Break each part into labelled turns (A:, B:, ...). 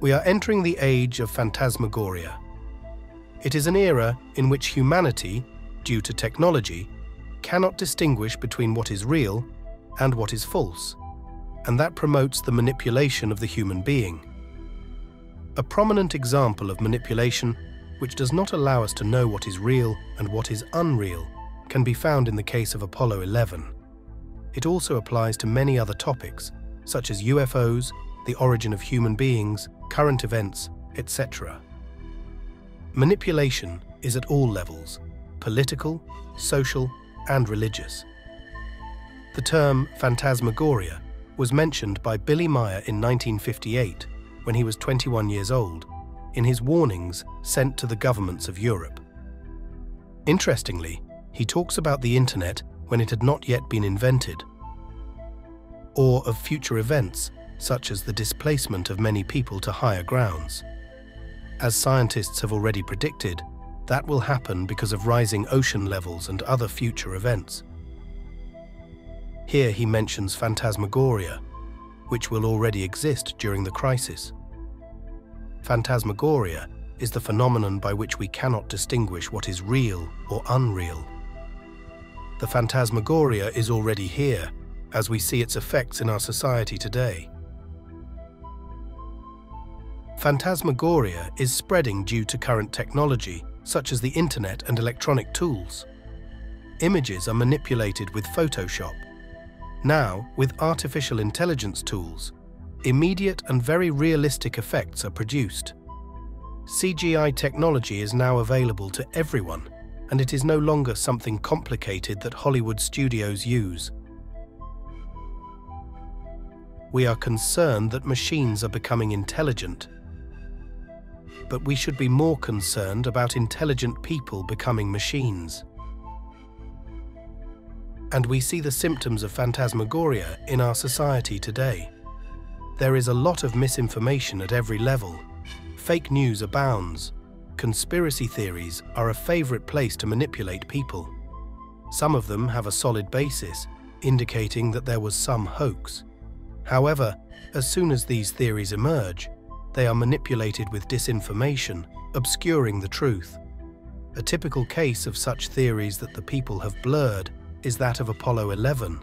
A: We are entering the age of Phantasmagoria. It is an era in which humanity, due to technology, cannot distinguish between what is real and what is false, and that promotes the manipulation of the human being. A prominent example of manipulation which does not allow us to know what is real and what is unreal can be found in the case of Apollo 11. It also applies to many other topics, such as UFOs, the origin of human beings, current events, etc. Manipulation is at all levels: political, social, and religious. The term Phantasmagoria was mentioned by Billy Meier in 1958, when he was 21 years old, in his warnings sent to the governments of Europe. Interestingly, he talks about the internet when it had not yet been invented, or of future events such as the displacement of many people to higher grounds. As scientists have already predicted, that will happen because of rising ocean levels and other future events. Here he mentions Phantasmagoria, which will already exist during the crisis. Phantasmagoria is the phenomenon by which we cannot distinguish what is real or unreal. The Phantasmagoria is already here, as we see its effects in our society today. Phantasmagoria is spreading due to current technology, such as the internet and electronic tools. Images are manipulated with Photoshop. Now, with artificial intelligence tools, immediate and very realistic effects are produced. CGI technology is now available to everyone, and it is no longer something complicated that Hollywood studios use. We are concerned that machines are becoming intelligent, but we should be more concerned about intelligent people becoming machines. And we see the symptoms of Phantasmagoria in our society today. There is a lot of misinformation at every level. Fake news abounds. Conspiracy theories are a favorite place to manipulate people. Some of them have a solid basis, indicating that there was some hoax. However, as soon as these theories emerge, they are manipulated with disinformation, obscuring the truth. A typical case of such theories that the people have blurred is that of Apollo 11.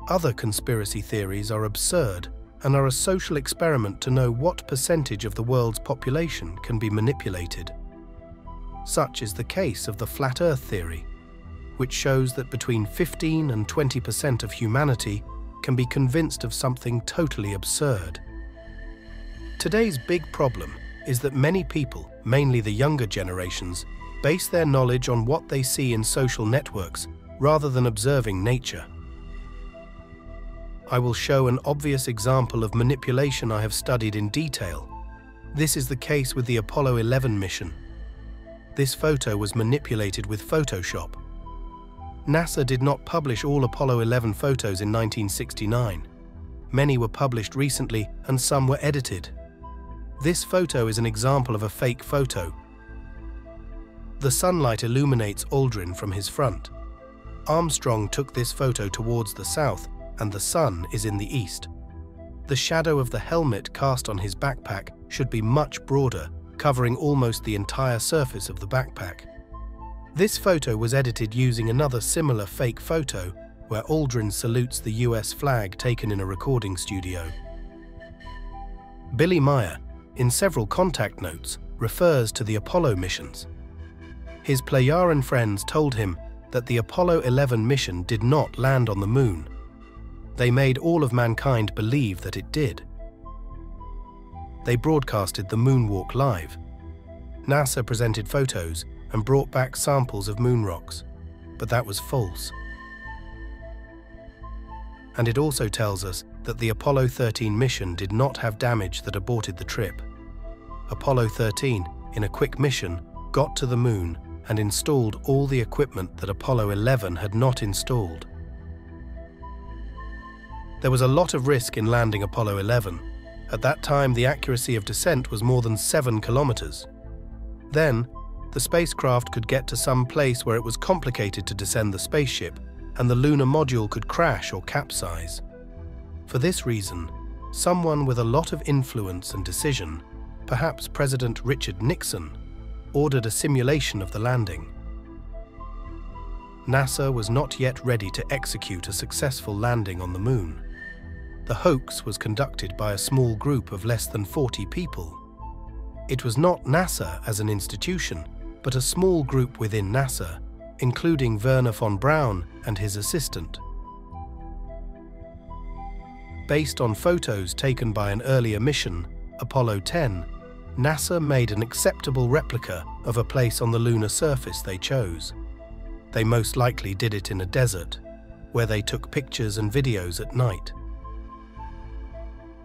A: Other conspiracy theories are absurd and are a social experiment to know what percentage of the world's population can be manipulated. Such is the case of the Flat Earth theory, which shows that between 15 and 20% of humanity can be convinced of something totally absurd. Today's big problem is that many people, mainly the younger generations, base their knowledge on what they see in social networks rather than observing nature. I will show an obvious example of manipulation I have studied in detail. This is the case with the Apollo 11 mission. This photo was manipulated with Photoshop. NASA did not publish all Apollo 11 photos in 1969. Many were published recently and some were edited. This photo is an example of a fake photo. The sunlight illuminates Aldrin from his front. Armstrong took this photo towards the south, and the sun is in the east. The shadow of the helmet cast on his backpack should be much broader, covering almost the entire surface of the backpack. This photo was edited using another similar fake photo, where Aldrin salutes the US flag taken in a recording studio. Billy Meier, in several contact notes, refers to the Apollo missions. His Playaran friends told him that the Apollo 11 mission did not land on the moon. They made all of mankind believe that it did. They broadcasted the moonwalk live. NASA presented photos and brought back samples of moon rocks, but that was false. And it also tells us that the Apollo 13 mission did not have damage that aborted the trip. Apollo 13, in a quick mission, got to the moon and installed all the equipment that Apollo 11 had not installed. There was a lot of risk in landing Apollo 11. At that time, the accuracy of descent was more than 7 kilometers. Then, the spacecraft could get to some place where it was complicated to descend the spaceship, and the lunar module could crash or capsize. For this reason, someone with a lot of influence and decision, perhaps President Richard Nixon, ordered a simulation of the landing. NASA was not yet ready to execute a successful landing on the moon. The hoax was conducted by a small group of less than 40 people. It was not NASA as an institution, but a small group within NASA, including Wernher von Braun and his assistant. Based on photos taken by an earlier mission, Apollo 10, NASA made an acceptable replica of a place on the lunar surface they chose. They most likely did it in a desert, where they took pictures and videos at night.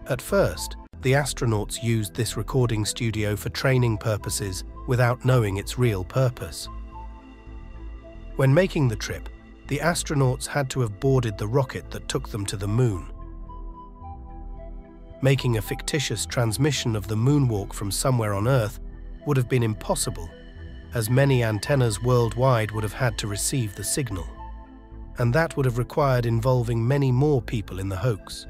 A: At first, the astronauts used this recording studio for training purposes without knowing its real purpose. When making the trip, the astronauts had to have boarded the rocket that took them to the moon. Making a fictitious transmission of the moonwalk from somewhere on Earth would have been impossible, as many antennas worldwide would have had to receive the signal, and that would have required involving many more people in the hoax.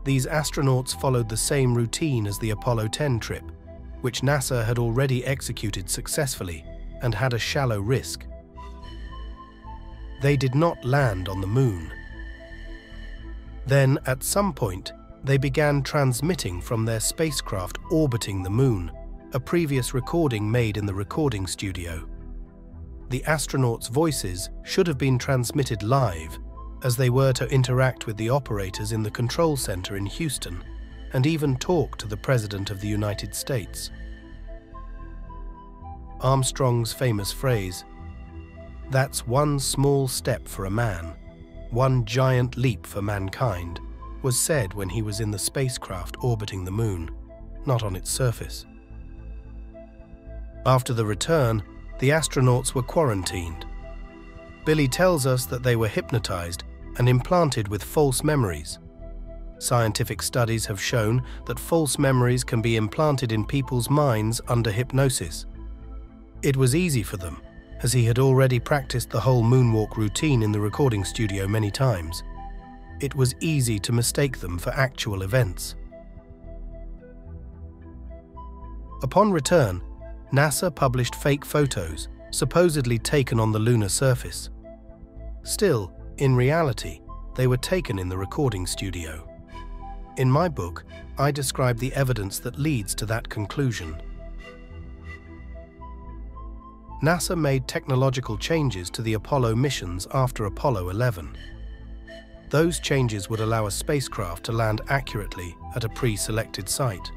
A: These astronauts followed the same routine as the Apollo 10 trip, which NASA had already executed successfully and had a shallow risk. They did not land on the moon. Then, at some point, they began transmitting from their spacecraft orbiting the moon, a previous recording made in the recording studio. The astronauts' voices should have been transmitted live, as they were to interact with the operators in the control center in Houston and even talk to the President of the United States. Armstrong's famous phrase, "That's one small step for a man, one giant leap for mankind," was said when he was in the spacecraft orbiting the moon, not on its surface. After the return, the astronauts were quarantined. Billy tells us that they were hypnotized and implanted with false memories. Scientific studies have shown that false memories can be implanted in people's minds under hypnosis. It was easy for them, as he had already practiced the whole moonwalk routine in the recording studio many times. It was easy to mistake them for actual events. Upon return, NASA published fake photos, supposedly taken on the lunar surface. Still, in reality, they were taken in the recording studio. In my book, I describe the evidence that leads to that conclusion. NASA made technological changes to the Apollo missions after Apollo 11. Those changes would allow a spacecraft to land accurately at a pre-selected site.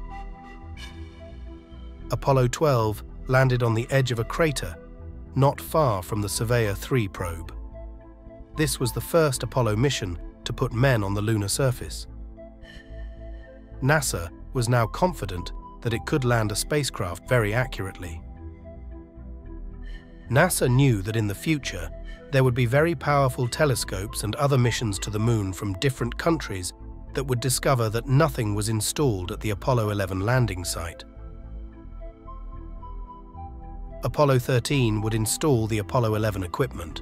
A: Apollo 12 landed on the edge of a crater, not far from the Surveyor 3 probe. This was the first Apollo mission to put men on the lunar surface. NASA was now confident that it could land a spacecraft very accurately. NASA knew that in the future, there would be very powerful telescopes and other missions to the moon from different countries that would discover that nothing was installed at the Apollo 11 landing site. Apollo 13 would install the Apollo 11 equipment.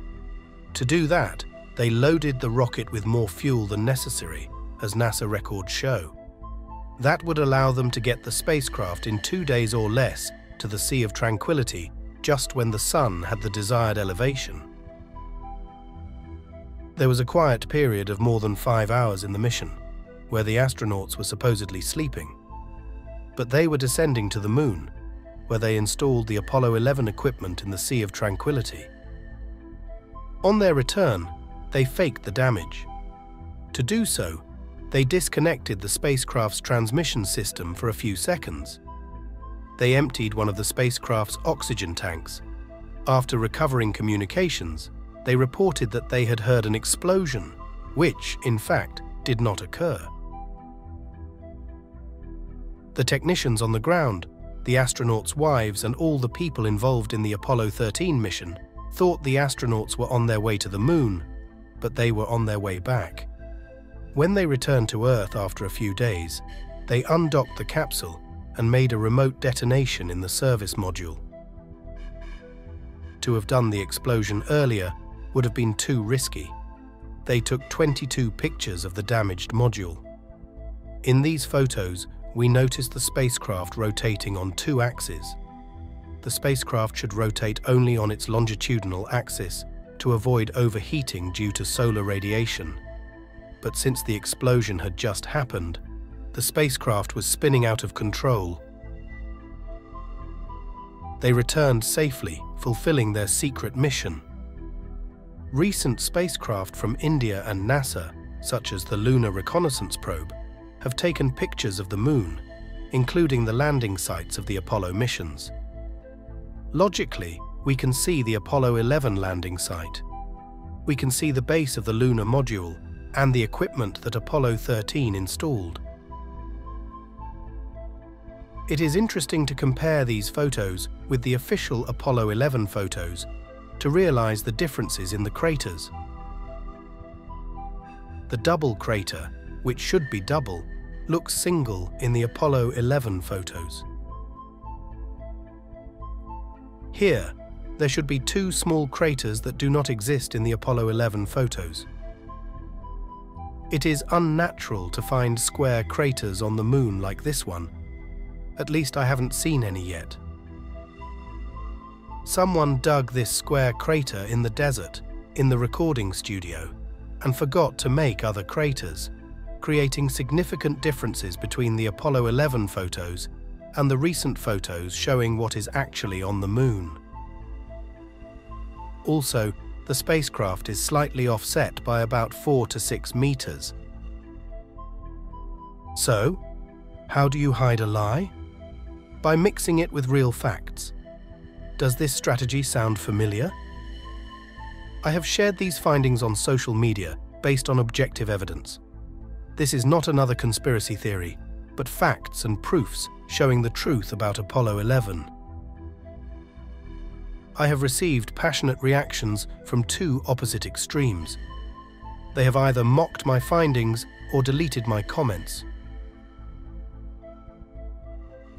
A: To do that, they loaded the rocket with more fuel than necessary, as NASA records show. That would allow them to get the spacecraft in 2 days or less to the Sea of Tranquility just when the sun had the desired elevation. There was a quiet period of more than 5 hours in the mission, where the astronauts were supposedly sleeping. But they were descending to the moon, where they installed the Apollo 11 equipment in the Sea of Tranquility. On their return, they faked the damage. To do so, they disconnected the spacecraft's transmission system for a few seconds. They emptied one of the spacecraft's oxygen tanks. After recovering communications, they reported that they had heard an explosion, which, in fact, did not occur. The technicians on the ground, the astronauts' wives, and all the people involved in the Apollo 13 mission thought the astronauts were on their way to the moon, but they were on their way back. When they returned to Earth after a few days, they undocked the capsule and made a remote detonation in the service module. To have done the explosion earlier would have been too risky. they took 22 pictures of the damaged module. In these photos, we noticed the spacecraft rotating on 2 axes. The spacecraft should rotate only on its longitudinal axis to avoid overheating due to solar radiation. But since the explosion had just happened, the spacecraft was spinning out of control. They returned safely, fulfilling their secret mission. Recent spacecraft from India and NASA, such as the Lunar Reconnaissance Probe, have taken pictures of the Moon, including the landing sites of the Apollo missions. Logically, we can see the Apollo 11 landing site. We can see the base of the lunar module and the equipment that Apollo 13 installed. It is interesting to compare these photos with the official Apollo 11 photos to realize the differences in the craters. The double crater, which should be double, looks single in the Apollo 11 photos. Here, there should be 2 small craters that do not exist in the Apollo 11 photos. It is unnatural to find square craters on the Moon like this one. At least I haven't seen any yet. Someone dug this square crater in the desert, in the recording studio, and forgot to make other craters, creating significant differences between the Apollo 11 photos and the recent photos showing what is actually on the Moon. Also, the spacecraft is slightly offset by about 4 to 6 meters. So, how do you hide a lie? By mixing it with real facts. Does this strategy sound familiar? I have shared these findings on social media based on objective evidence. This is not another conspiracy theory, but facts and proofs showing the truth about Apollo 11. I have received passionate reactions from 2 opposite extremes. They have either mocked my findings or deleted my comments.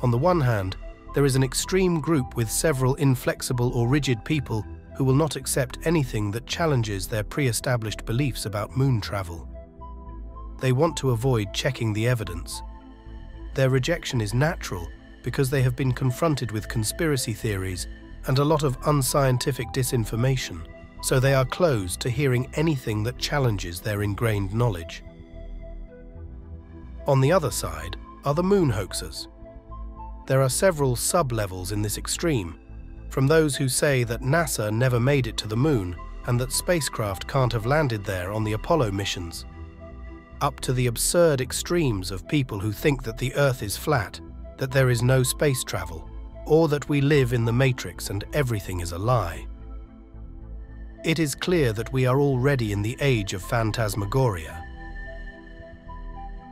A: On the one hand, there is an extreme group with several inflexible or rigid people who will not accept anything that challenges their pre-established beliefs about moon travel. They want to avoid checking the evidence. Their rejection is natural because they have been confronted with conspiracy theories and a lot of unscientific disinformation, so they are closed to hearing anything that challenges their ingrained knowledge. On the other side are the moon hoaxers. There are several sub-levels in this extreme, from those who say that NASA never made it to the moon and that spacecraft can't have landed there on the Apollo missions, up to the absurd extremes of people who think that the Earth is flat, that there is no space travel, or that we live in the Matrix and everything is a lie. It is clear that we are already in the age of Phantasmagoria.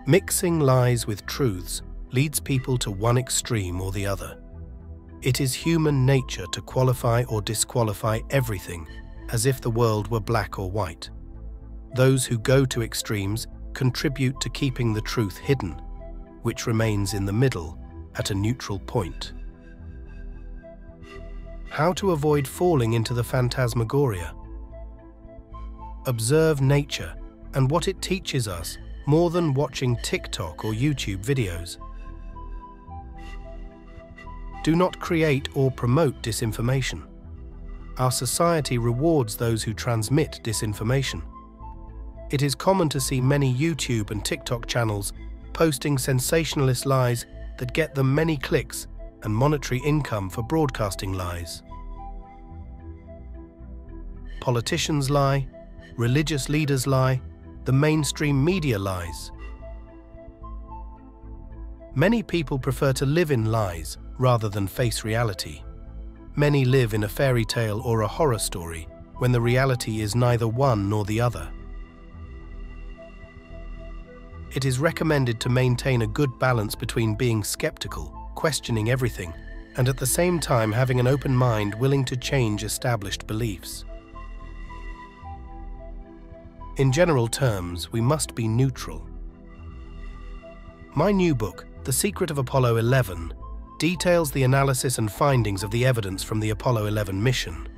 A: Mixing lies with truths leads people to one extreme or the other. It is human nature to qualify or disqualify everything as if the world were black or white. Those who go to extremes contribute to keeping the truth hidden, which remains in the middle at a neutral point. How to avoid falling into the Phantasmagoria? Observe nature and what it teaches us more than watching TikTok or YouTube videos. Do not create or promote disinformation. Our society rewards those who transmit disinformation. It is common to see many YouTube and TikTok channels posting sensationalist lies that get them many clicks and monetary income for broadcasting lies. Politicians lie, religious leaders lie, the mainstream media lies. Many people prefer to live in lies rather than face reality. Many live in a fairy tale or a horror story when the reality is neither one nor the other. It is recommended to maintain a good balance between being skeptical, questioning everything, and at the same time having an open mind willing to change established beliefs. In general terms, we must be neutral. My new book, The Secret of Apollo 11, details the analysis and findings of the evidence from the Apollo 11 mission.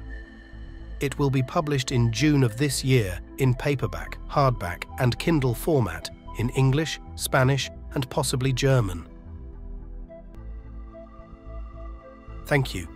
A: It will be published in June of this year in paperback, hardback, and Kindle format in English, Spanish, and possibly German. Thank you.